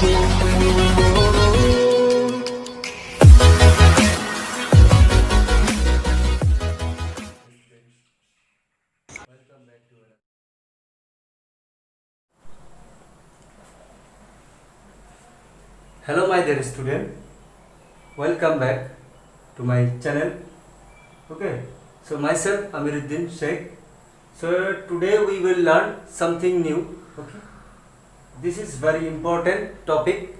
Hello my dear student, welcome back to my channel. Okay, so myself Amiruddin Sheikh. So today we will learn something new. Okay, this is very important topic.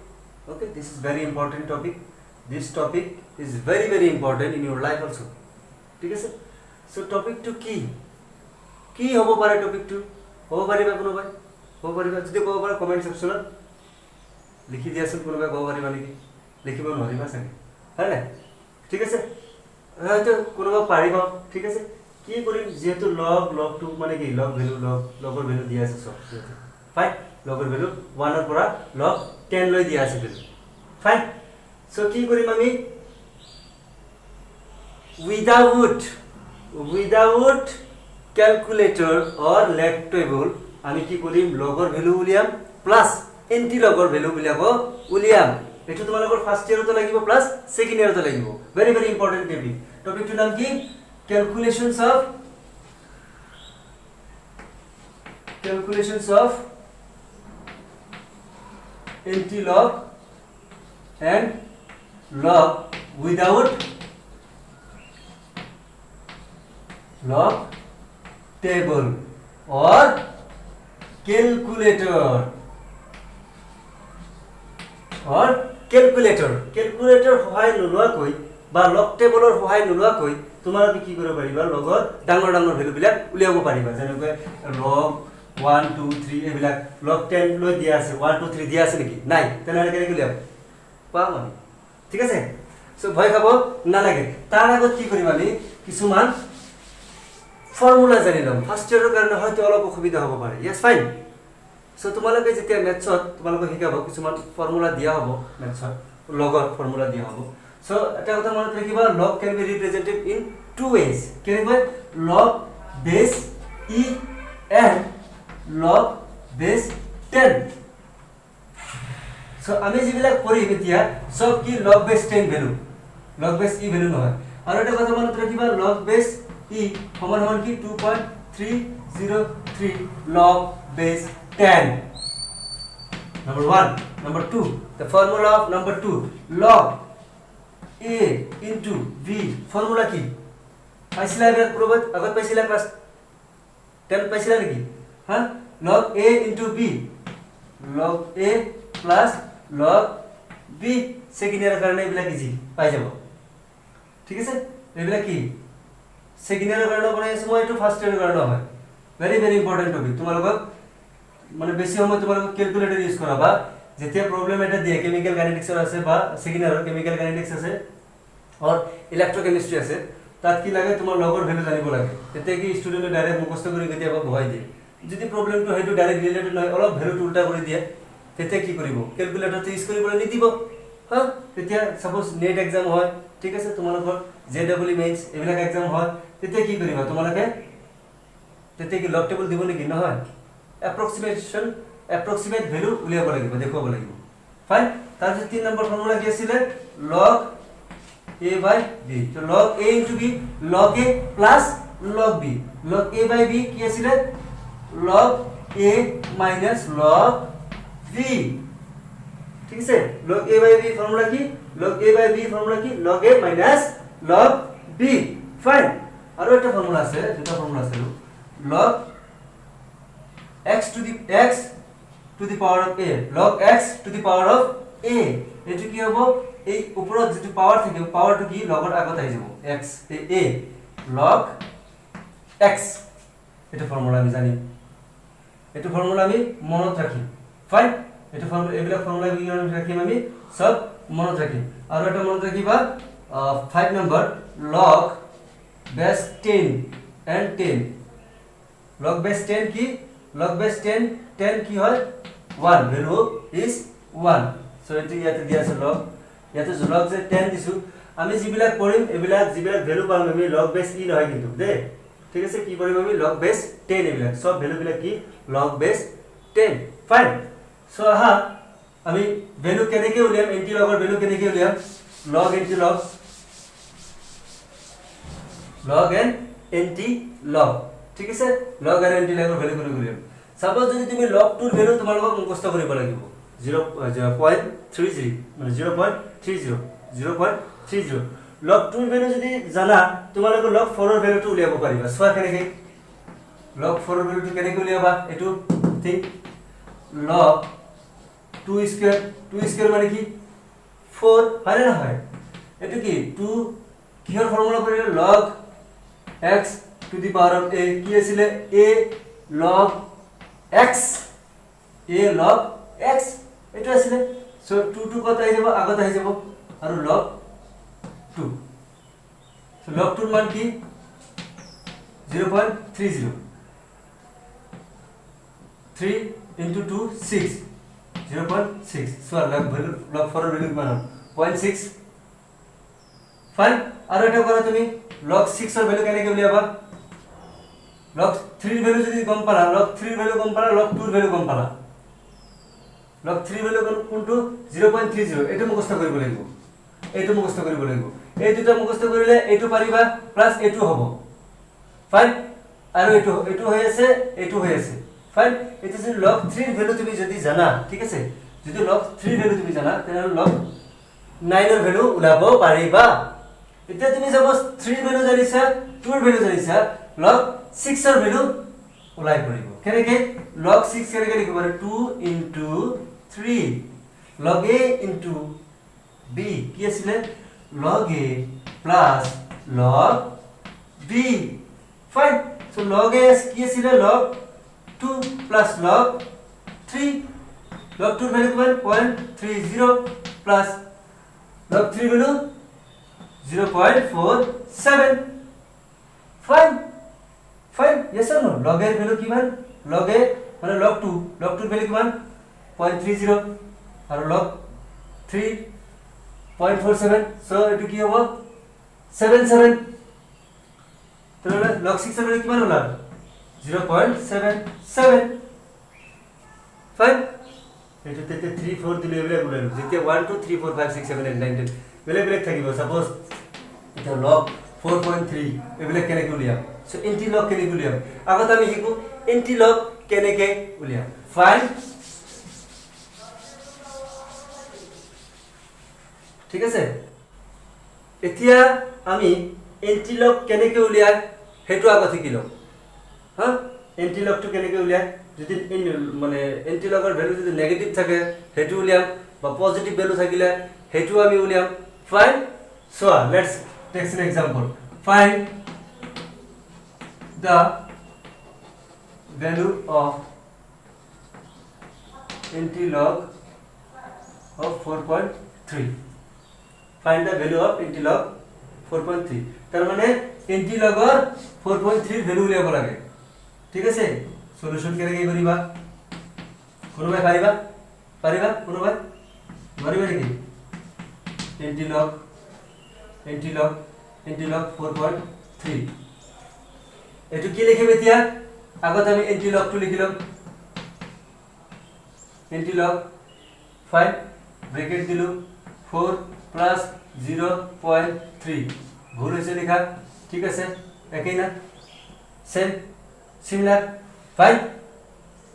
Okay, this is very important topic. This topic is very important in your life also. ठीक है sir. So topic to কি হ'ব পাৰে topic to হ'ব পাৰিবা কোনোবাই হ'ব পাৰিবা যদি ক'ব পাৰা comment section লিখি দিয়াচোন কোনোবাই ক'ব পাৰিবা নেকি লিখিব নোৱাৰিবা চাগে হয় না ঠিক আছে হয়তো কোনোবা পাৰিব ঠিক আছে কি কৰিম যেহেতু লগ মানে কি লগ ভ্যালু লগৰ ভ্যালু দিয়া আছে সব ফাইন লগৰ ভ্যালু 1 ৰ পৰা লগ 10 লৈ দিয়া আছে ভ্যালু ফাইন সো কি কৰিম আমি without calculator or log table আমি কি কৰিম লগৰ ভ্যালু উলিয়াম প্লাস এন্টি লগৰ ভ্যালু বিলাকো উলিয়াম এটো তোমালোকৰ ফাৰ্স্ট ইয়াৰতে লাগিব প্লাস সেকেন্ড ইয়াৰতে লাগিব very important টপিকটোৰ নাম কি calculations of anti-log and log without log table or calculator সহায় নোলোৱা কৈ বা লগ টেবলৰ সহায় নোলোৱা কৈ তোমালোকে কি কৰিব পাৰিবা লগৰ ডাঙৰ ভ্যালু বিলাক উলিয়াব পাৰিবা যেনেকৈ লগ 1 2 3 এবিলাক লগ 10 লৈ দিয়া আছে 1 2 3 দিয়া আছে নেকি নাই তেনেহলে কেনেকৈ উলিয়াব পাম আমি ঠিক আছে সো ভয় খাব নালাগে তাৰ আগত কি কৰিম আমি কিছুমান ফৰ্মুলা জানি লম ফাৰ্স্ট ইয়াৰৰ কাৰণে হয়তো অলপ অসুবিধা হ'ব পাৰে ইয়েস ফাইন সো তোমালোকে যেতিয়া ম্যাথছত তোমালোকে শিকাব কিছুমান ফৰ্মুলা দিয়া হ'ব ম্যাথছত লগৰ ফৰ্মুলা দিয়া হ'ব সো এটা কথা মনত ৰাখিবা লগ can be represented in two ways কেনেকৈ log base e and log base 10 so আমি যিবিলাক কৰিম এতিয়া সব কি log base 10 value log base e value নহয় আৰু এটা কথা মনত ৰাখিবা log base e সমান কি 2.303 log base 10 number 1 number 2 the formula of number 2 log a into b formula কি পাইছিলা এবাৰ প্ৰবত আগত পাইছিলা ক্লাস 10 পাইছিলা নেকি হ্যাঁ log a into b log a plus log b second ইয়াৰৰ কাৰণে এইবিলাক ইজি পাই যাব ঠিক আছে এইবিলাক কি সেকেন্ড ইয়াৰৰ কাৰণে বনাই আছো মই এটো ফাৰ্স্ট ইয়াৰৰ কাৰণে হয় very important টপিক তোমালোকক মানে বেছি সময় তোমালোক ক্যালকুলেটৰ ইউজ কৰাবা যেতিয়া প্ৰবলেম এটা দিয়ে কেমিক্যাল কাইনেটিক্সৰ আছে বা সেকেন্ড ইয়াৰৰ কেমিক্যাল কাইনেটিক্স আছে और ইলেক্ট্ৰোকেমিস্ট্ৰি আছে তাত কি লাগে তোমাৰ লগৰ ভ্যালু জানিব লাগে তেতিয়া কি ষ্টুডেন্টে ডাইৰেক্ট মুখস্থ কৰি কেতিয়াবা বহাই দিয়ে যদি প্ৰবলেমটো হেতু ডাইৰেক্ট ৰিলেটেড নহয় অলপ ভ্যালুটো উল্টা কৰি দিয়ে তেতিয়া কি কৰিব ক্যালকুলেটৰটো ইউজ কৰিবলৈ নিদিব হ্যাঁ তেতিয়া সাপোজ নেট এক্সাম হয় ঠিক আছে তোমালোকৰ জেডব্লিউ মেইনছ এইবিলাক এক্সাম হয় তেতিয়া কি কৰিবা তোমালোকে তেতিয়া কি লগ টেবল দিব নেকি নহয় approximate ভ্যালু উলিয়াব লাগিব দেখুৱাব লাগিব ফাইন তাৰপিছত 3 নম্বৰ ফৰ্মুলা কি আছিল log a by b তো log a into b log a plus log b log a by b কি আছিল log a minus log b ঠিক আছে log a by b formula কি log a by b formula কি log a minus log b fine আৰু একটা formula আছে যেটা ফর্মুলা আছে log x to the power of a log x to the power of a এটো কি হ'ব এই উপৰত যেটো পাৱাৰ থাকে পাৱাৰটো কি লগৰ আগত আহি যাব x a log x এটা ফর্মুলা আমি জানি এটা ফর্মুলা আমি মনত রাখি ফাইন এটা ফর্মুলা এবিলা ফর্মুলা কি রাখিম আমি সব মনত রাখি আৰু এটা মনত রাখিবা 5 number log base 10 and 10 log base 10 কি log base 10 কি হয় 1 ভ্যালু is 1 সো এটি ইয়াতে দিয়া আছে log ইয়াতে log যে 10 দিছো আমি যিবিলাক কৰিম এবিলাক যিবিলাক ভ্যালু পাম আমি log base e নহয় কিন্তু দে ঠিক আছে কি কৰিম আমি log base 10 এবিলাক সব ভ্যালু বিলাক কি log base 10 ফাইন সো হা আমি ভ্যালু কেনেকে উলিয়াম এন্টি লগৰ ভ্যালু কেনেকে উলিয়াম log anti log log and anti log ঠিক আছে লগ আৰু এন্টি লগৰ ভ্যালু কৰি উলিয়াম সাপোজ যদি তুমি লগ 2 ৰ ভ্যালু তোমালোকক মুখস্থ কৰিব লাগিব 0.30 মানে 0.30 লগ 2 ৰ ভ্যালু যদি জানা তোমালোক লগ 4 ৰ ভ্যালুটো উলিয়াব পাৰিবা সোৱা কেনেকে log 4 ৰ ভ্যালুটো কেনেকে উলিয়াবা এটো ঠিক log 2 স্কয়াৰ মানে কি 4 হয় না হয় এটো কি 2 কিহৰ ফৰ্মুলা কৰিলে log x to the power of a কি আছিল a log x এটো আছিল সো 2 কত আহি যাব আগত আহি যাব আৰু log 2 সো log 2 ৰ মান কি 0.30 3 into 2 6 0.6 so log 4 value মান 0.6 ফাইন আৰু এটা কৰা তুমি log 6 ৰ ভ্যালু কেনেকে উলিয়াবা log 3 ৰ ভ্যালু যদি গম পালা log 3 ৰ ভ্যালু গম পালা log 2 ৰ ভ্যালু গম পালা log 3 ৰ ভ্যালু কোনটো 0.30 এটো মুখস্থ কৰিব লাগিব এই দুটা মুখস্থ কৰিলে এটো পাৰিবা প্লাস এটো হ'ব ফাইন আৰু এটো হৈ আছে ফাইন এটা যদি log 3 ৰ ভ্যালু তুমি যদি জানা ঠিক আছে যদি log 3 ৰ ভ্যালু তুমি জানা তেনে log 9 ৰ ভ্যালু উলাব পাৰিবা এতিয়া তুমি সাপোজ 3 ৰ ভ্যালু জানিছা 2 ৰ ভ্যালু জানিছা log 6 ৰ ভ্যালু উলাই পৰিব কেনেকে log 6 কেনেকে লিখিব 2 into 3 log a into b কি আছিল log a plus log b fine so log a কি আছিল log 2 plus log 3 log 2 value কিমান 0.30 plus log 3 value 0.47 fine yes or no log a value কিমান log a মানে log 2 value কিমান 0.30 আৰু log 3 0.47 so এটো কি হ'ব 77 তাহলে log 6 এর value কিমান হল 0.77 ফাইন এটাতে 3 4 দিলে এবেলে বলে যেতিয়া 1 2 3 4 5 6 7 8 9 10 বেলে থাকিব সাপোজ এটা log 4.3 এবেলে কেনেকে উলিয়াম সো এন্টি লগ কেনেকে উলিয়াম আগত আমি শিকো এন্টি লগ কেনেকে উলিয়াম ফাইন ঠিক আছে এতিয়া আমি এন্টি লগ কেনেকে উলিয়াই হেতু আগত শিকিলো হ্যাঁ এন্টি লগটো কেনেকে উলিয়াই যদি মানে এন্টি লগৰ ভ্যালু যদি নেগেটিভ থাকে হেতু উলিয়াম বা পজিটিভ ভ্যালু থাকিলে হেতু আমি উলিয়াম fine so let's tech an example find the value of antilog of 4.3 find the value of antilog 4.3 তার মানে antilogৰ 4.3 ভ্যালু উলিয়াব লাগে ঠিক আছে সলিউশন কেনেকৈ কৰিবা কোনোবাই পাৰিবা কোনোবাই পাৰিবা নেকি antilog 4.3 এটো কি লিখিম এতিয়া আগত আমি antilog টো লিখিলাম antilog 5 ব্র্যাকেট দিলু 4 প্লাস 0.3 ভুল হইছে লেখা ঠিক আছে একই না সেম সিমিলার 5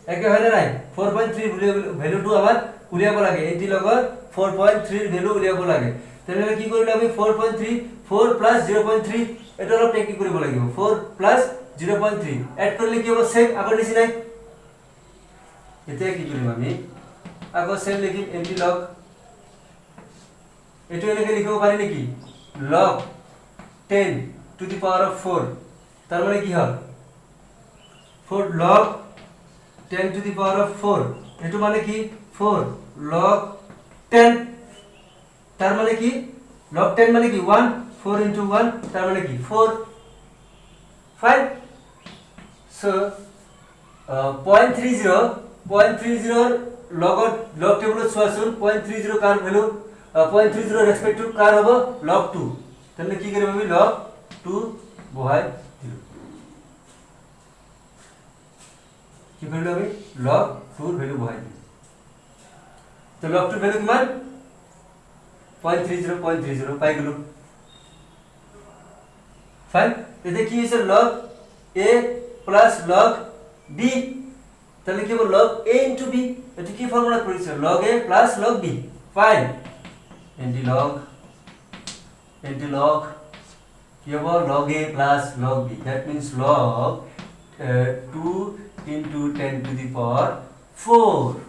একে হয় না নাই 4.3 ভ্যালুটো আমার উলিয়াব লাগে antilogৰ 4.3 এৰ ভ্যালু উলিয়াব লাগে তাহলে কি কৰিলে আমি 4.3 4 প্লাস 0.3 এটা অলপ টেকনিক কৰিব লাগিব 4 প্লাস 0.3 এড কৰলে কি হবে সেম আগৰ নিচিনাই এতিয়া কি কৰিম আমি আগৰ সেম লিখিম antilog এটো এনেকে লিখিব পারি নাকি log 10 to the power of 4 তার মানে কি হয় 4 log 10 to the power of 4 এটো মানে কি 4 log 10 তার মানে কি log 10 মানে কি 1 4 into 1 তার মানে কি 4 ফাইন সো 0.30 log টেবুলত চোৱাচোন 0.30 কাৰ ভ্যালু 0.30 রেসপেক্ট টু কার হবে log 2 তাহলে কি করব আমি log 2 বহাই দিল কি করব আমি log 2 এর ভ্যালু বহাই দিল তো তো log 2 ভ্যালু কিমান 0.30 পাই গলো ফাইন এতে কি হইছে log a plus log b তাহলে কি হবে log a into b এটা কি ফর্মুলা করেছে log a plus log b fine anti log কি হবে log a plus log b that means log 2 into 10 to the power 4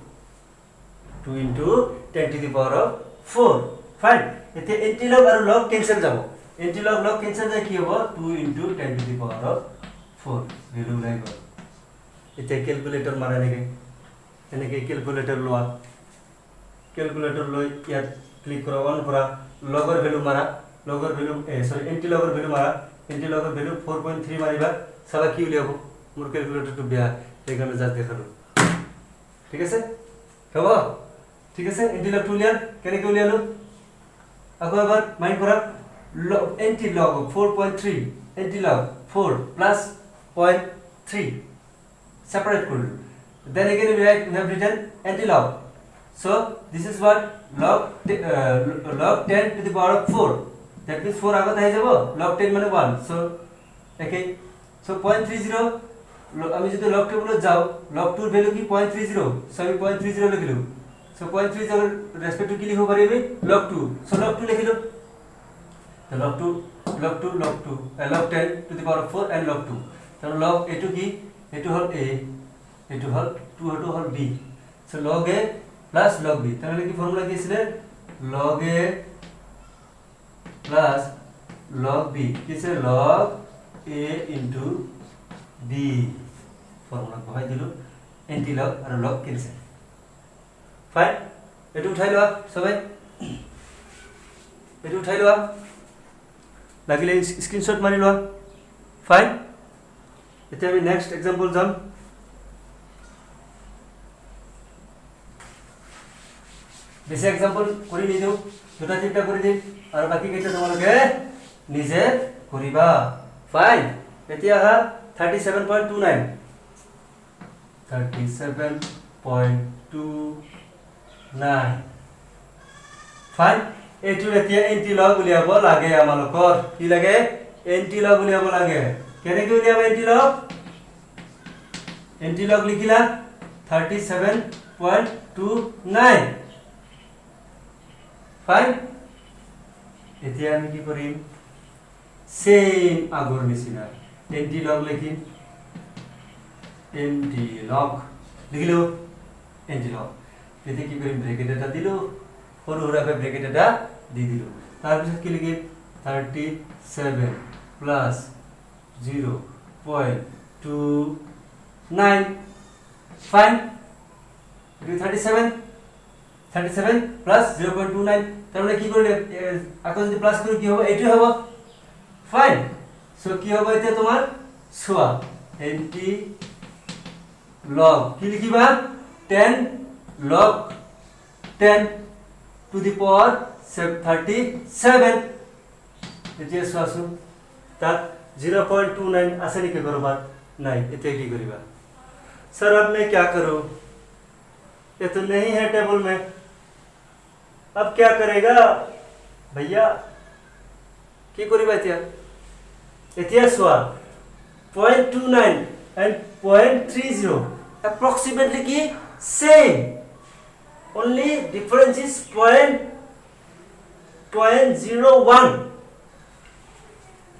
2 into 10 to the power of 4 fine এতে anti log আর log cancel যাব anti log log cancel যায় কি হবে 2 into 10 to the power of 4 value লাইব এতে calculator মারা নেগে এনেকে calculator লওয়া calculator লই ইয়াত ক্লিক করা অন করা লগর ভ্যালু মারা লগর ভ্যালু সরি এন্টি লগর ভ্যালু মারা এন্টি লগর ভ্যালু 4.3 মারিবা সবা কি উলিয়াবো মোর ক্যালকুলেটর তো বেয়া এখানে যা দেখালো ঠিক আছে হবো ঠিক আছে এন্টি লগ উলিয়ান কেনে কি উলিয়ালো আকো এবার মাইন্ড করা এন্টি লগ 4.3 এন্টি লগ 4 plus 0.3 separate করলো then again we have written anti log so this is what log 10 to the power of 4 that means 4 আগত আই যাব log 10 মানে 1 so okay so 0.30 আমি যদি log টেবুলে যাও log 2 এর ভ্যালু কি 0.30 so আমি 0.30 লিখিলো so 0.30 রেসপেক্ট টু কি লিখব পারিবি log 2 so log 2 লিখিলো তো log 2 log 10 to the power of 4 and log 2 তাহলে log a2 কি a2 hall a a2 hall 2 hall b so log a plus log b তাহলে কি ফর্মুলা কি ছিল log a plus log b কি ছিল log a into b formula কই দিল anti লগ আর লগ cancel fine এটা উঠাই লওয়া সবাই এটা উঠাই লওয়া লাগিলে স্ক্রিনশট মারি লওয়া ফাইন এটা আমি নেক্সট एग्जांपल যাম বেশি एग्जांपल কৰি নিদিও দুটা তিনটা কৰি দিম আৰু বাকি কেইটা তোমালোকে নিজে কৰিবা ফাইন এতিয়া হা 37.29 ফাইন এইটো এতিয়া এন্টি লগ উলিয়াব লাগে আমালোকৰ কি লাগে এন্টি লগ উলিয়াব লাগে কেনেকৈ উলিয়াব এন্টি লগ লিখিলা 37.29 ফাইন এতিয়া আমি কি কৰিম সেম আগৰ নিচিনা এন্টি লগ লিখিম এন্টি লগ লিখিলো এন্টি লগ এতে কি কৰিম ব্ৰ্যাকেট এটা দিলো সৰু সৰুকে ব্ৰ্যাকেট এটা দি দিলো তাৰ পিছত কি লিখিম 37 plus 0.29 ফাইন 37 plus 0.29 তার মানে কি করলে আকৌ যদি প্লাস করি কি হবে এটাই হবে ফাইন সো কি হবে এটা তোমার সোয়া এন্টি লগ কি লিখিবা 10 log 10 to the power 37 এটা সোয়াসু তাত 0.29 ऐसे नहीं करबा नहीं इतने की करीबा सर अब मैं क्या करूं ये तो नहीं है टेबल में अब क्या करेगा भैया की करीबा इतिहास हुआ 0.29 and 0.30 approximately key same only difference is 0.01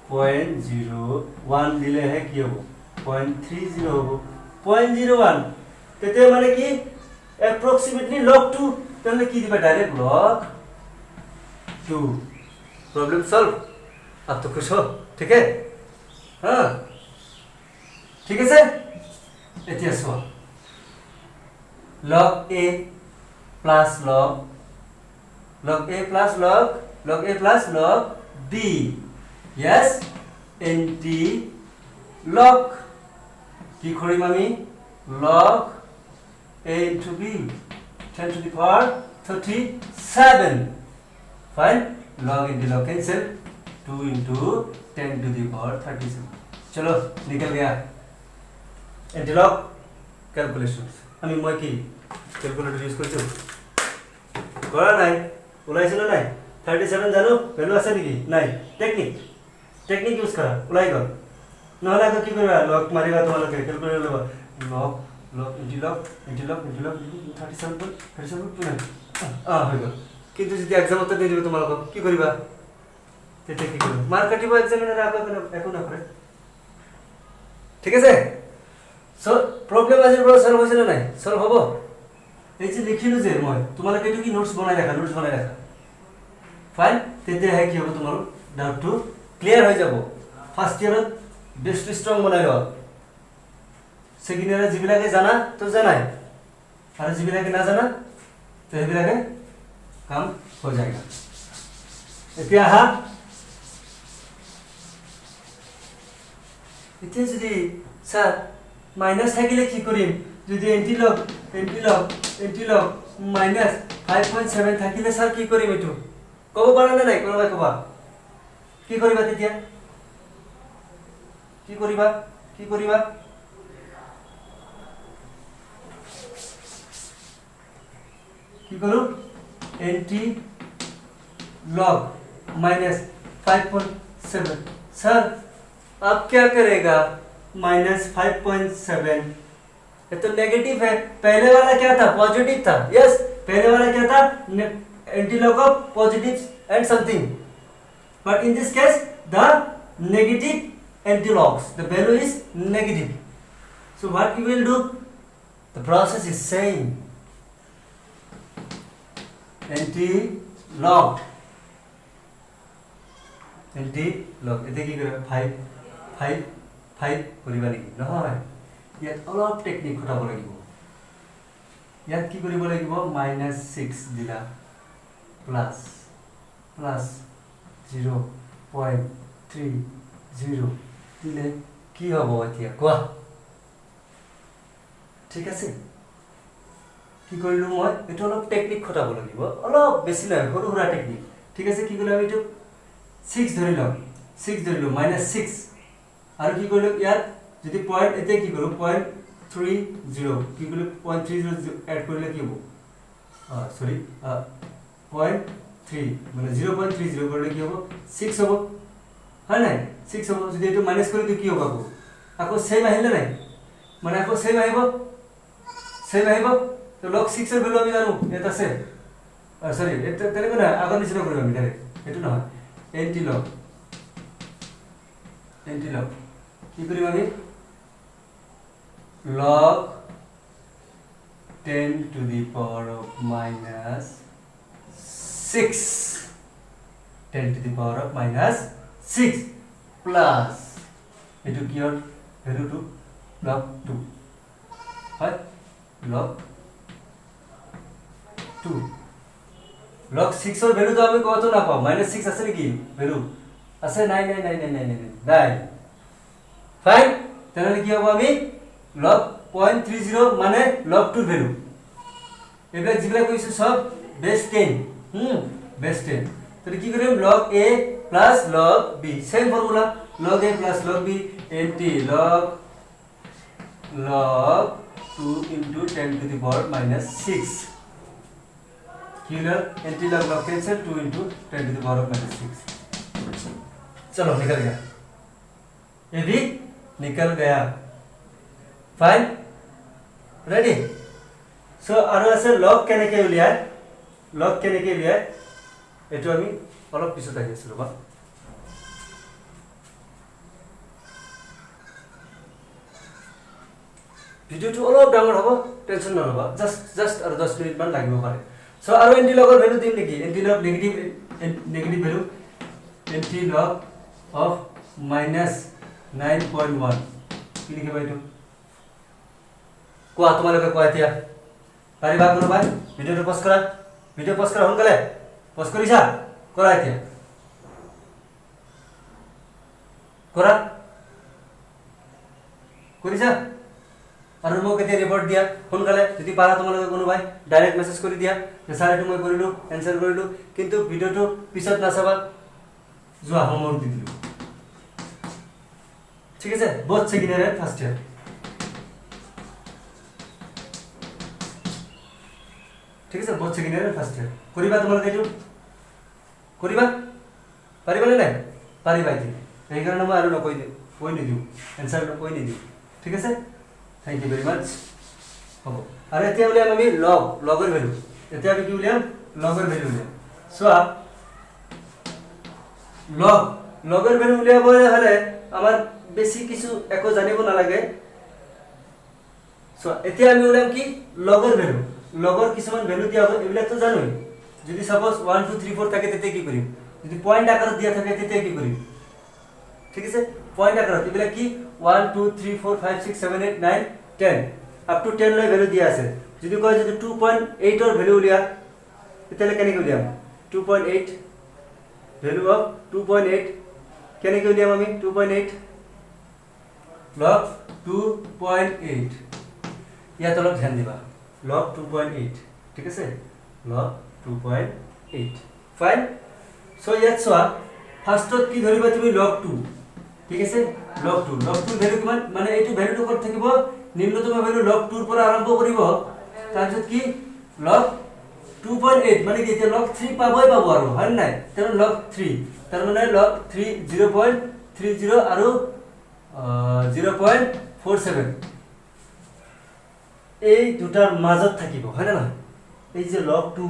0.01 দিলে है কি হবে 0.30 হবে 0.01 তেতে মানে কি approximately log 2 তাহলে কি দিবা डायरेक्ट log 2 प्रॉब्लम सॉल्व अब तो खुश हो ठीक है हाँ ठीक है सर इतिहास हुआ log a plus log a plus log b yes anti log কি করিম আমি log a into b 10 to the power 37 fine log into log cancel 2 into 10 to the power 37 चलो निकल गया एंटी लॉग कैलकुलेशंस আমি মই কি ক্যালকুলেটর ইউজ করছি কৰা নাই ওলাইছে না নাই 37 জানো ভ্যালু আছে নেকি নাই টেকনিক ইউজ কৰা ওলাই গল নহলে আকৌ কি কৰিবা লগ মাৰিবা তোমালোকে ক্যালকুলেটৰ ল'বা লগ ইন্টিলগ 37 হৈ গল কিন্তু যদি এক্সামতে দি দিব তোমালোকক কি কৰিবা তেতিয়া কি কৰিবা মাৰ্ক কাটিব এক্সামিনাৰ একো নকৰে ঠিক আছে সো প্ৰবলেম আজিৰ পৰা সলভ হৈছে না নাই সলভ হ'ব এই যে লিখিলো যে মই তোমালোকে এটো কি নোটস বনাই ৰাখা ফাইন তেতিয়াহে কি হ'ব তোমাৰ ডাউটটো ক্লিয়াৰ হৈ যাব ফাৰ্স্ট ইয়াৰত বেস্ট স্ট্ৰং বনাই লোৱা সেকেন্ড ইয়াৰত যিবিলাকে জানা তো জানাই আৰু যিবিলাকে নাজানা তো সেইবিলাকে কাম হৈ যায়গা এতিয়া আহা এতিয়া যদি স্যার মাইনাস থাকিলে কি কৰিম যদি এন্টিলগ মাইনাস 5.7 থাকিলে স্যাৰ কি কৰিম এটো কব পাৰা না নাই কোনোবাই কবা কি কৰিবা তেতিয়া কি কৰিবা কি करूं एंटी लॉग माइनस 5.7 सर अब क्या करेगा माइनस 5.7 ये तो नेगेटिव है पहले वाला क्या था पॉजिटिव था यस पहले वाला क्या था antilog of positive and something but in this case the negative antilogs the value is negative so what we will do the process is same antilog एते কি কৰে 5 কৰিবা নেকি নহয় ইয়াত অলপ টেকনিক খটাব লাগিব ইয়াত কি কৰিব লাগিব -6 দিলা প্লাস 0.30 দিলে কি হ'ব এতিয়া কোৱা ঠিক আছে কি কৰিলো মই এটো অলপ টেকনিক খটাব লাগিব অলপ বেছি নাই সৰু সৰু টেকনিক ঠিক আছে কি কৰিলো আমি এটো 6 ধৰিলো -6 আৰু কি কৰিলো ইয়াত যদি পয়েন্ট এতে কি কৰো 0.30 কি কৰিলো 0.30 এড কৰিলে কি হ'ব সৰি 0.3 মানে 0.30 কৰিলে কি হ'ব 6 হ'ব হয় নাই 6 হ'ব যদি এটো মাইনাস কৰি দিও কি হ'ব আকৌ সেম আহিলে নাই মানে আকৌ সেম আহিব तो log 6 এর ভ্যালু আমি জানো এটা আছে সরি এটা তেনে না আগৰ নিচিনা কৰিম আমি ডাইৰেক্ট এটো নহয় এন্টি লগ কি কৰিম আমি log 10 to the power of minus 6 10 to the power of minus 6 plus এটো কি হয় ভ্যালু টু log 2 হয় log 2 log 6 और वैल्यू तो हमें कहो तो ना पाओ -6 আছে নাকি वैल्यू আছে নাই ফাইন তাহলে কি হবে আমি log 0.30 মানে log 2 ভ্যালু এবারে যেগুলা কইছে সব বেস 10 বেস 10 তাহলে কি করিম log a plus log b same formula log a plus log b anti log 2 into 10 to the power minus 6 killer anti log log cancel 2 into 10 to the power of minus 6 चलो निकल गया ये भी निकल गया fine ready so আৰু আছে লগ কেনেকৈ উলিয়ায় এটো আমি অলপ পিছত আহি আছো ৰবা ভিডিওটো অলপ ডাঙৰ হ'ব টেনচন নলবা জাস্ট আৰু 10 মিনিট মান লাগিব পাৰে সো আৰু এন্টি লগৰ ভ্যালু দিম নেকি anti log negative value anti log of -9.1 কি লিখিবা এটো কোৱা তোমালোকে কোৱা এতিয়া পাৰিবা কোনোবাই ভিডিওটো পজ কৰা সোনকালে পজ কৰিছা কৰা এতিয়া কৰা কৰিছা আৰু মোক এতিয়া ৰিপৰ্ট দিয়া সোনকালে যদি পাৰা তোমালোকে কোনোবাই ডাইৰেক্ট মেসেজ কৰি দিয়া যে স্যাৰ এটো মই কৰিলো এনসাৰ কৰিলো কিন্তু ভিডিওটো পিছত নাচাবা যোৱা হোমৱৰ্ক দি দিলো ঠিক আছে both second year and first year ঠিক আছে বহুত সেকেন্ড ইয়ার ফার্স্ট ইয়ার করিবা তোমালোকে এইটো করিবা পাৰিবা নে নাই পাৰিবা এইটো এই কাৰণে মই আৰু নকৈ দিওঁ কৈ নিদিওঁ এনসাৰ কৈ নিদিওঁ ঠিক আছে থ্যাংক ইউ ভেৰি মাচ হ'ব আৰু এতিয়া উলিয়াম আমি লগৰ ভ্যালু এতিয়া আমি কি উলিয়াম লগৰ ভ্যালু উলিয়াম চোৱা লগৰ ভ্যালু উলিয়াবলৈ হলে আমাৰ বেছি কিছু একো জানিব নালাগে সো এতিয়া আমি উলাম কি লগৰ ভ্যালু লগৰ কিছুমান ভ্যালু দিয়া হ'ব এইবিলাক তো জানোই যদি সাপোজ 1 2 3 4 থাকে তেতে কি কৰিম যদি পয়েন্ট আকাৰত দিয়া থাকে তেতে কি কৰিম ঠিক আছে পয়েন্ট আকাৰত এইবিলাক কি 1 2 3 4 5 6 7 8 9 10 আপ টু 10 লৈ ভ্যালু দিয়া আছে যদি কয় যদি 2.8 ৰ ভ্যালু উলিয়া তেতিয়ালে কেনেকৈ উলিয়াম 2.8 ভ্যালু অফ 2.8 কেনেকৈ উলিয়াম আমি 2.8 log 2.8 ইয়াত অলপ ধ্যান দিবা log 2.8 ঠিক আছে log 2.8 ফাইন সো ইয়াত চোৱা ফাৰ্স্টত কি ধৰিবা তুমি log 2 ঠিক আছে log 2 ভ্যালু কিমান মানে এইটো ভ্যালুটো ক'ত থাকিব নিম্নতম ভ্যালু log 2 ৰ পৰা আৰম্ভ কৰিব তাৰপিছত কি log 2.8 মানে কি এতিয়া log 3 পাবই পাব আৰু হয় নাই তাৰ log 3 তাৰ মানে log 3 0.30 আৰু 0.47 এই দুটাৰ মাজত থাকিব হয় না এই যে log 2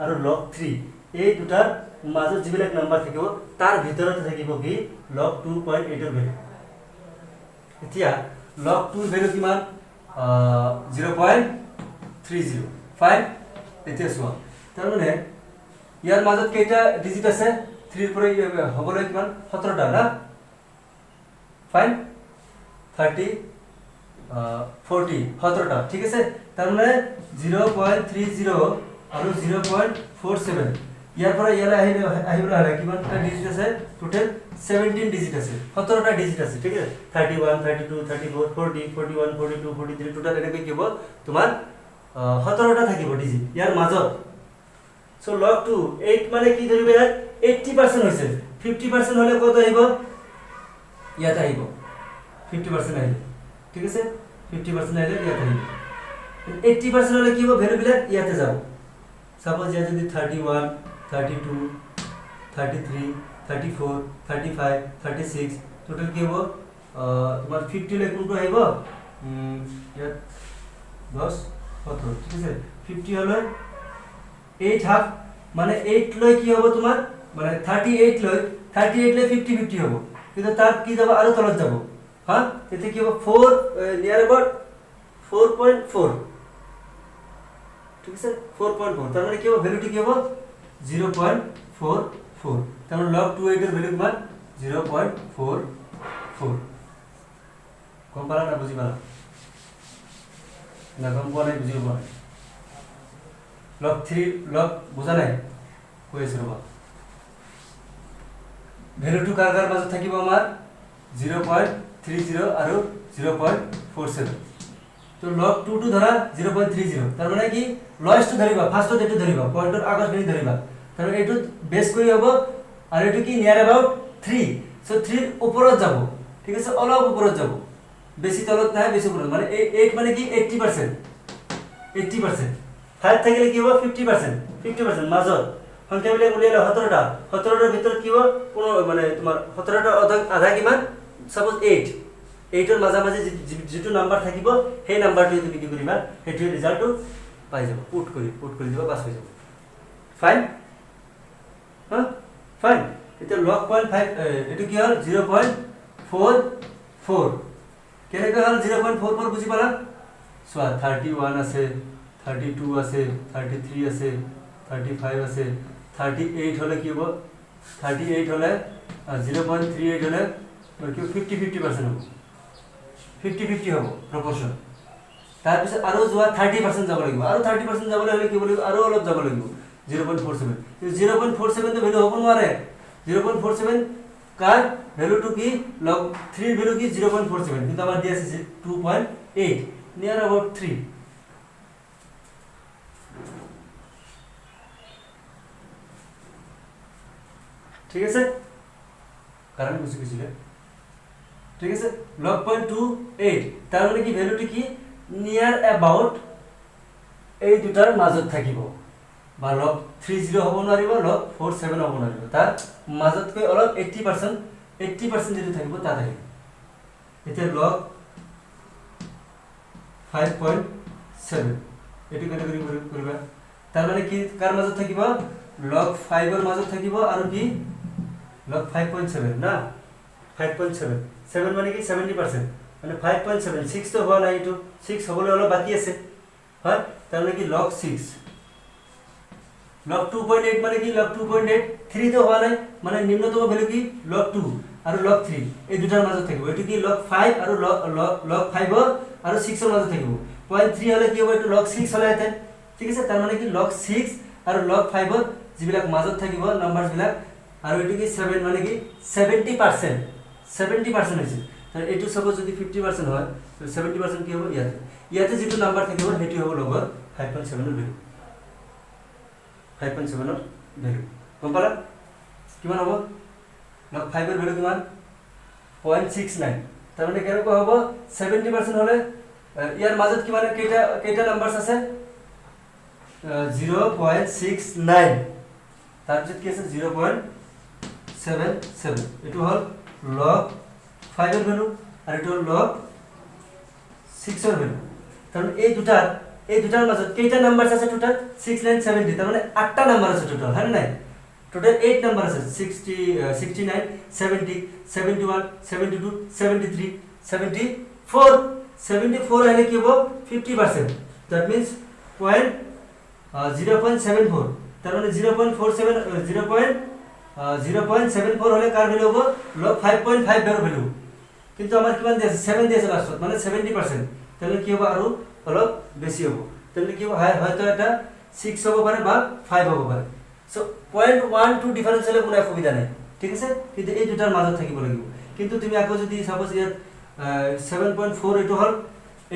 আৰু log 3 এই দুটাৰ মাজত যিবিলাক নাম্বাৰ থাকিব তাৰ ভিতৰত থাকিব কি log 2.8 ৰ ভ্যালু এতিয়া log 2 ৰ ভ্যালু কিমান 0.30 ফাইন এতিয়া চোৱা তাৰ মানে ইয়াৰ মাজত কেইটা ডিজিট আছে 3 ৰ পৰা হ'বলৈ কিমান 17 টা না ফাইন 30 40 17 টা ঠিক আছে তাৰ মানে 0.30 আৰু 0.47 ইয়াৰ পৰা ইয়ালে আহিবলৈ হলে কিমানটা ডিজিট আছে টোটাল 17 ডিজিট আছে 17 টা ডিজিট আছে ঠিক আছে 31 32 34 40 41 42 43 টোটাল এনেকৈ কি হ'ব তোমাৰ 17 টা থাকিব ডিজিট ইয়াৰ মাজত সো log 2 8 মানে কি ধৰিবে ইয়াত 80% হৈছে 50% হলে কত আহিব ইয়াত আহিব 50% আহিব ঠিক আছে 50% আহিলে ইয়াত আহিব 80% হলে কি হ'ব ভ্যালু বিলাক ইয়াতে যাব সাপোজ ইয়াত যদি 31 32 33 34 35 36 টোটাল কি হ'ব তোমাৰ 50 লৈ কোনটো আহিব ইয়াত 10 17 ঠিক আছে 50 হলে 8 হাফ মানে 8 লৈ কি হ'ব তোমাৰ মানে 38 লৈ 50 50 হ'ব কিন্তু তাত কি যাব আৰু তলত যাব হা এতে কি হ'ব 4 নিয়াৰ अबाउट 4.4 ঠিক আছে 4.4 তার মানে কি হবে ভ্যালুটি কি হবে 0.44 তার মানে log 2.8 এর ভ্যালু কিমান 0.44 কম পারা না বুঝি পারা না কম পারা বুঝি পারা log 3 log বুঝা নাই কইছে রবা ভ্যালুটো কার কার মাজত থাকিব আমাৰ 0.30 আৰু 0.47 তো log 2 টু ধৰা 0.30 তাৰ মানে কি লয়েস্ট ধৰিবা ফাৰ্স্টত এটো ধৰিবা পয়েন্টৰ আগত গনি ধৰিবা তাৰ মানে এটো বেস কৰি হ'ব আৰু এটো কি নিয়াৰ अबाउट 3 সো 3 ওপৰত যাব ঠিক আছে অলপ ওপৰত যাব বেছি তলত নাই বেছি ওপৰত মানে 8 মানে কি 80% 5 থাকিলে কি হ'ব 50% মাজত সংখ্যাবিলাক উলিয়ালে 17 টা 17 টাৰ ভিতৰত কি হ'ব কোনো মানে তোমাৰ 17 টা আধা কিমান সাপোজ 8 8 ৰ মাঝামাঝি যেটো নাম্বাৰ থাকিব সেই নাম্বাৰটো তুমি কি কৰিবা হেটো ৰিজাল্টটো পাই যাব পুট কৰি দিবা পাস হৈ যাব ফাইন হা ফাইন এটা log 0.5 এটো কি হল 0.44 কেনেকৈ হল 0.44 বুজি পালা সোয়া 31 আছে 32 আছে 33 আছে 35 আছে 38 হলে কি হ'ব 38 হলে 0.38 হলে কি 50% হ'ব 50-50 হ'ব proportion তাৰ পিছত আৰু যোৱা 30% যাব লাগিব আৰু 30% যাবলৈ হলে কি লাগিব আৰু অলপ যাব লাগিব 0.47 0.47 তো ভ্যালু হ'ব নোৱাৰে 0.47 কাৰ ভ্যালুটো কি log 3 ভ্যালু কি 0.47 কিন্তু আমাৰ দিয়া আছে 2.8 নিয়াৰ अबाउट 3 ঠিক আছে কাৰণ বুজি গৈছিলে ঠিক আছে log 0.28 তাৰ মানে কি ভ্যালুটি কি নিয়াৰ अबाउट এই দুটাৰ মাজত থাকিব বা লগ 30 হ'ব নোৱাৰিব লগ 47 হ'ব নোৱাৰিব তাৰ মাজতকৈ অলপ 80% যেটো থাকিব তাত আহিব এতিয়া লগ 5.7 এটো ক্যাটাগরি কৰিবা তাৰ মানে কি কাৰ মাজত থাকিব log 5 ৰ মাজত থাকিব আৰু কি log 5.7 না 5.7 7 মানে কি 70% মানে 5.7 6 তো হোৱা নাই এটো 6 হ'বলৈ অলপ বাকি আছে হয় তাৰ মানে কি log 6 log 2.8 মানে কি log 2.8 3 তো হোৱা নাই মানে নিম্নতম ভ্যালু কি log 2 আৰু log 3 এই দুটাৰ মাজত থাকিব এটো কি log 5 আৰু log 5 আৰু 6 ৰ মাজত থাকিব 0.3 হলে কি হ'ব এটো log 6 হলে হেতেন ঠিক আছে তাৰ মানে কি log 6 আৰু log 5 ৰ যিবিলাক মাজত থাকিব নাম্বাৰস বিলাক আৰু এটো কি 7 মানে কি 70% হৈছে तर এটো সপোজ যদি 50% হয় তো 70% কি হ'ব ইয়াতে যেটো নাম্বাৰ থাকিব হেতু হ'ব লগৰ 5.7 ৰ ভ্যালু 5.7 ৰ ভ্যালু গম পালা কিমান হ'ব log 5 ৰ ভ্যালু কিমান 0.69 তাৰ মানে কেনেকৈ হ'ব 70% হলে ইয়াৰ মাজত কিমান কেইটা নাম্বাৰস আছে 0.69 তাৰপিছত কি আছে 0.77 এটো হল log 5 ৰ ভ্যালু আৰু এটো log 6 ৰ ভ্যালু কাৰণ এই দুটাৰ মাজত কেইটা নাম্বাৰস আছে টোটাল 6 9 70 তাৰ মানে 8টা নাম্বাৰ আছে টোটাল হয় নাই টোটাল 8 নাম্বাৰ আছে 60 69 70 71 72 73 74 আহিলে কি হ'ব 50% that means 0.74 তাৰ মানে 0.74 হলে কাৰ ভ্যালু হ'ব log 5.5 ৰ ভ্যালু কিন্তু আমাৰ কিমান দি আছে 7 দি আছে লাষ্টত মানে 70% তাহলে কি হ'ব আৰু অলপ বেছি হ'ব তাহলে কি হ'ব হয়তো এটা 6 হ'ব পাৰে বা 5 হ'ব পাৰে সো 0.12 ডিফাৰেন্স হলে কোনো অসুবিধা নাই ঠিক আছে কিন্তু এই দুটাৰ মাজত থাকিব লাগিব কিন্তু তুমি আকৌ যদি সাপোজ ইয়াত 7.4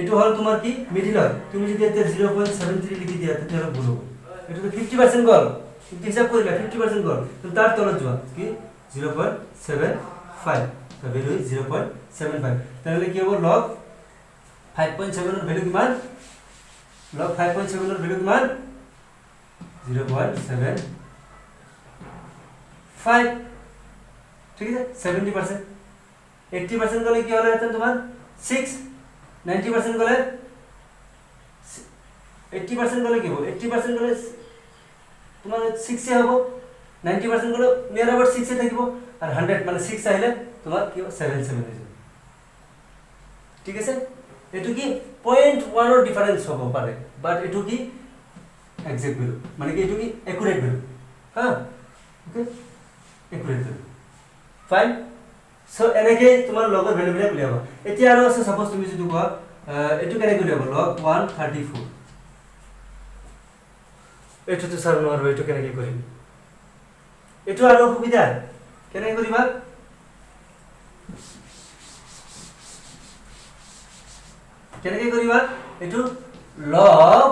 এটো হল তোমাৰ কি মিডল হয় তুমি যদি এতে 0.73 লিখি দিয়া তেতিয়ালে ভুল হ'ব এটো তো 50% গল কিন্তু হিসাব কৰিলা 50% গল তো তাৰ তলত যোৱা কি 0.75 তো ভ্যালু 0.75 তাহলে কি হ'ব log 5.7 ৰ ভ্যালু কিমান log 5.7 ৰ ভ্যালু কিমান 0.75 ঠিক আছে 70% 80% গলে কি হলে হেতেন তোমাৰ 6 90% গলে 80% গলে কি হ'ব 80% গলে তোমাৰ 6 এ হ'ব 90% গলে নিয়াৰ अबाउट 6 এ থাকিব আৰু 100 মানে 6 আহিলে তোমাৰ কি 77 হৈ যাব ঠিক আছে এটো কি 0.1 ৰ ডিফাৰেন্স হ'ব পাৰে বাট এটো কি এক্সাক্ট ভ্যালু মানে কি এটো কি একুৰেট ভ্যালু হা okay accurate value fine so এনেকে তোমাৰ লগৰ ভ্যালু বিলাক উলিয়াবা এতিয়া আৰু আছে সাপোজ তুমি যদি কোৱা এটো কেনেকৈ উলিয়াবা log 134 এটো তো স্যাৰ নোৱাৰো এটো কেনেকৈ কৰিম এটো আৰু সুবিধা কেনেকৈ কৰিবা কেনেকৈ কৰিবা এটো log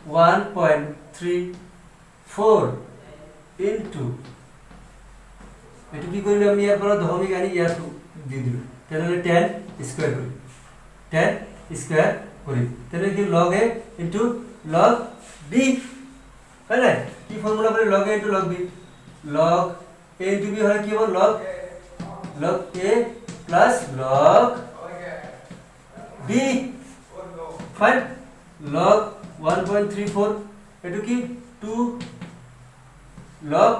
1.34 into এটো কি কৰিলো আমি ইয়াৰ পৰা দশমিক আনি ইয়াত দি দিলো তেনে 10 স্কয়াৰ কৰি 10 স্কয়াৰ কৰি তেনে কি log a into log b হয় না কি ফর্মুলা বলে log a into log b log a into b হয় কি হ'ব log a plus log b fine log 1.34 এটো কি 2 log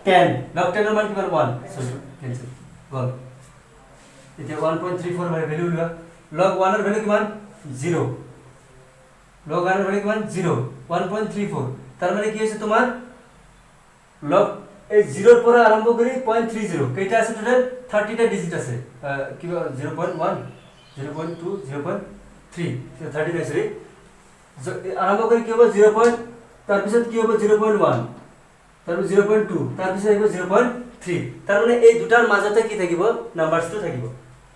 10 log 10 ৰ মান কিমান 1 সো কেনসেল গল এতিয়া 1.34 মানে ভ্যালু লোৱা log 1 ৰ ভ্যালু কিমান 0 log 1 ৰ ভ্যালু কিমান 0 1.34 তাৰ মানে কি হৈছে তোমাৰ log এই 0 ৰ পৰা আৰম্ভ কৰি 0.30 কেইটা আছে টোটাল 30 টা ডিজিট আছে কিবা 0.1 0.2 0.3 39 সরি আৰম্ভ কৰি কি হ'ব 0. তাৰ পিছত কি হ'ব 0.1 তাৰপৰ 0.2 তাৰ পিছনে আহিব 0.3 তাৰ মানে এই দুটাৰ মাজতে কি থাকিব নাম্বাৰটো থাকিব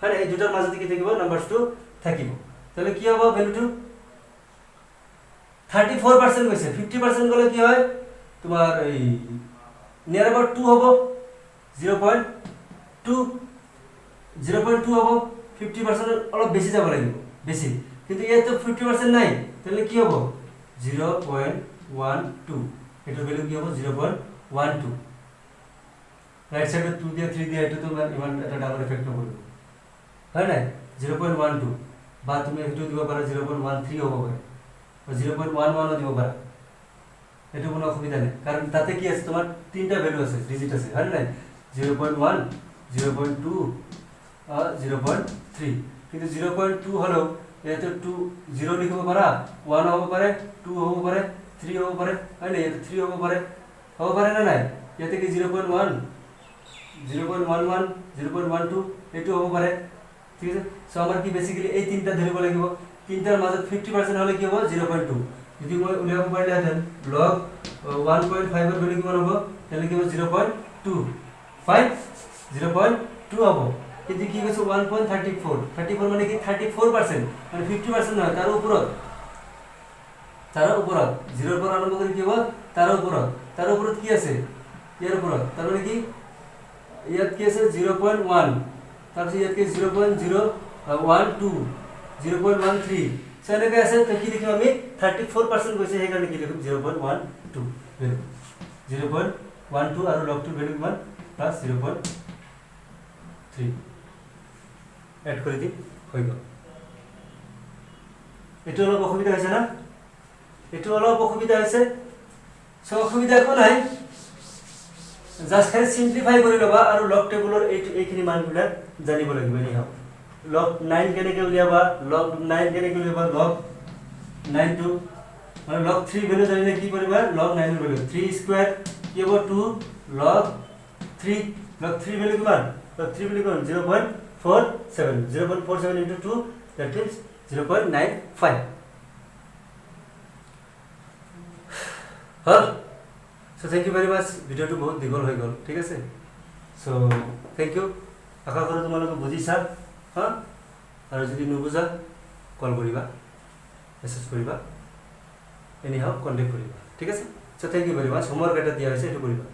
হয় এই দুটাৰ মাজতে কি থাকিব নাম্বাৰটো থাকিব তাহলে কি হ'ব ভ্যালুটো 34% গৈছে 50% গলে কি হয় তোমাৰ এই নিয়াৰ अबाउट 2 হ'ব 0.2 হ'ব 50% অলপ বেছি যাব লাগিব বেছি কিন্তু ইয়াত তো 50% নাই তাহলে কি হবো 0.12 এটার ভ্যালু কি হবে 0.12 রাইট সাইডে 2 দিয়ে 3 দিয়ে এটা তো ইমান এটা ডাবল এফেক্ট করবে হয় না 0.12 বা তুমি একটু দিব পারো 0.13 হবে পারে বা 0.11 দিব পারো এটা কোনো অসুবিধা নেই কারণ তাতে কি আছে তোমার তিনটা ভ্যালু আছে ডিজিট আছে হয় না 0.1 0.2 আর 0.3 কিন্তু 0.2 হলো এতে 2 0 লিখব পারা 1 হবে পারে 2 হবে পারে 3 হবে পারে হয় না এতে 3 হবে পারে না নাই এতে কি 0.1 0.11 0.12 এটু হবে পারে ঠিক আছে সো আমার কি বেসিক্যালি এই তিনটা ধরিব লাগিব তিনটার মাঝে 50% হলে কি হবে 0.2 যদি মই উলিয়াব পারলে দেন log 1.5 এর ভ্যালু কি হবে তাহলে কি হবে 0.25 0.2 হবে কিন্তু কি হইছে 1.34 34 মানে কি 34% মানে 50% না তার উপর 0 পর আরম্ভ করে কি হবে তার উপর কি আছে এর উপর তার মানে কি ইয়াত কি আছে 0.1 তারপর ইয়াত কি 0.012 0.13 সেটা কি আছে তো কি লিখব আমি 34% কইছে এই কারণে কি লিখব 0.12 0.12 আর log 2 ভ্যালু কিমান প্লাস 0.3 এড করে দিই হই গেল এটা হলো অসুবিধা হয়েছে না এটা হলো অসুবিধা হয়েছে সব অসুবিধা একো নাই জাস্ট খালি সিম্পলিফাই কৰি লবা আৰু লগ টেবুলৰ এইখিনি মানগুলা জানিব লাগিব নি হাও log 9 কেনেকে উলিয়াবা log 9 কেনেকে উলিয়াবা log 9 টু মানে log 3 ভ্যালু জানিলে কি কৰিবা log 9 এর ভ্যালু 3 স্কয়ার কি হ'ব 2 log 3 ভ্যালু কিমান log 3 ভ্যালু কিমান 0.47 into 2 that is 0.95 হল so thank you very much ভিডিওটো বহুত দীঘল হৈ গ'ল ঠিক আছে সো থ্যাংক ইউ আশা কৰোঁ তোমালোকে বুজিছা হ্যাঁ আৰু যদি নুবুজা কল কৰিবা মেসেজ কৰিবা এনি হাও কন্টাক্ট কৰিবা ঠিক আছে সো থ্যাংক ইউ ভেৰি মাচ হোমওয়াৰ্ক এটা দিয়া হৈছে এটো কৰিবা